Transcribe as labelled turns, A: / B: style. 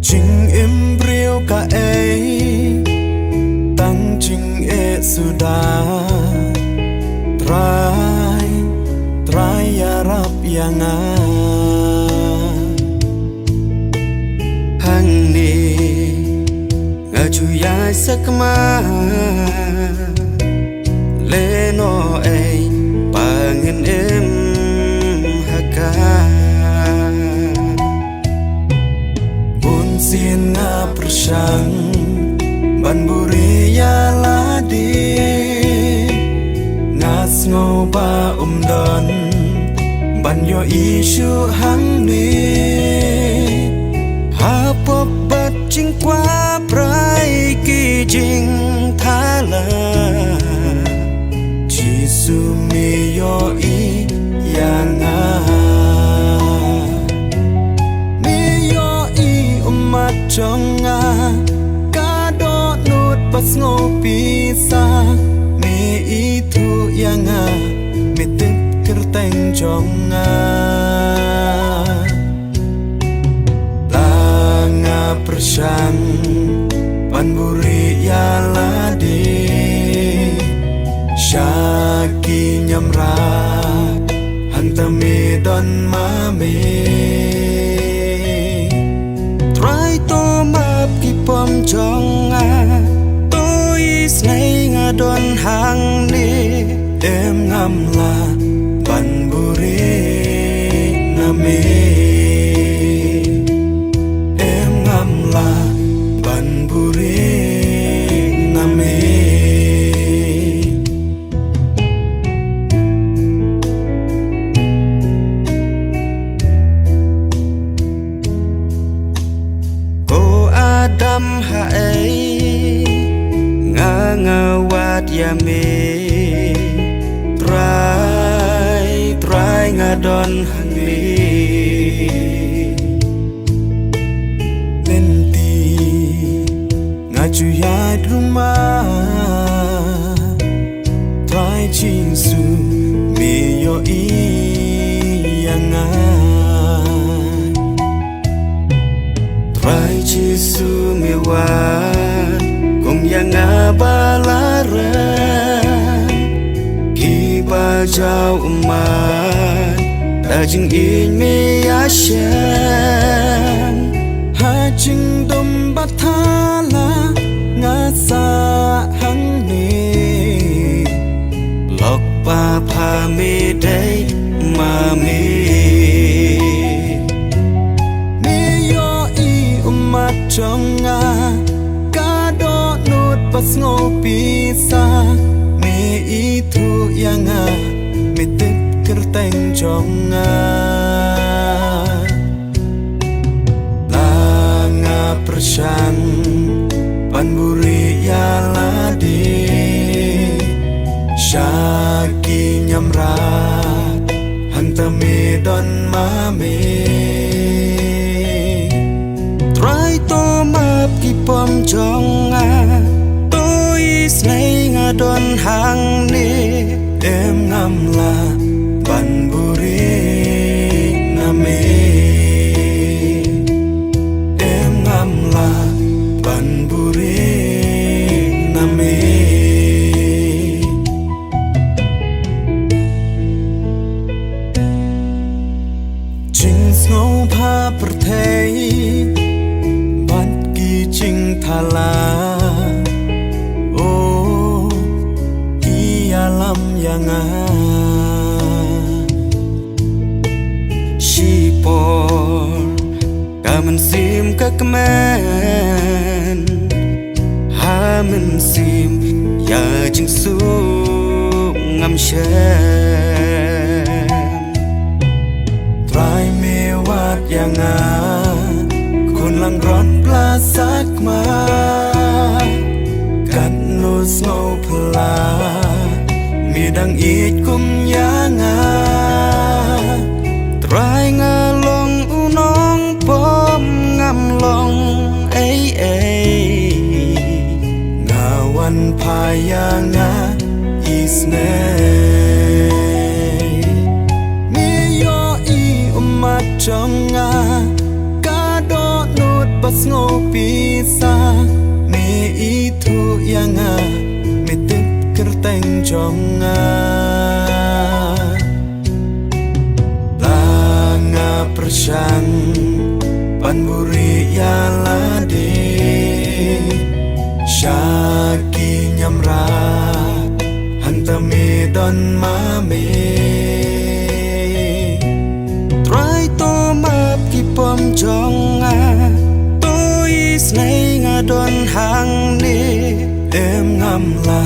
A: Chinh im riêu cả ấy tăng chinh e sudah try ya rap yang hang ni ngaju ya sakma le no ai pangin em haka bun sin nga persang ban buri ya ladi ngas ngô ba don ban yo isu hang ni ha pop bat ching qua prai ki jing thala jisu mi yo i yang mi yo i umat chonga ka do nut pas ngopi sa mi itu yang mi tip kerteng chonga langa persang panburi ya ladi syaki nyamra hantami don mami try to map ki pom chonga tôi snai nga don hang ni em ngam la panburi nami em ngam la panburi nami Adam hae ngawat ya me try ngadon hangli lenti ngaju ya rumah try chinsu me yo i yang try chisu me wan kung yang abalaran ki ba jau umat dajing in me asyan ha jing dom bathala ngasa hang ni lok pa pha me dai ma me chonga kado nut pas ngopi sa me itu yang me tip kerteng chonga langa persang panburi ya ladi syaki nyamra hantami don mami try to map ki pom chonga tôi snai nga don hang ni em ngam la ban buri nami em ngam la ban buri nami ching snow pa perthei ching thala oh i alam yang shipor kamen sim kakmen ha men sim ya jing su ngam shem try me wat yang kun lang ron plasak ma kan no snow pla mi dang it kum yanga try nga long unong pom ngam long ai ngawan payanga isne mi yo i umat chonga pas ngopisa me itu yang mitip kerteng jonga langa persang panburi yalade syaki nyamra hantame don mame try to map ki pom jonga tôi snai nga don hang ni em ngam la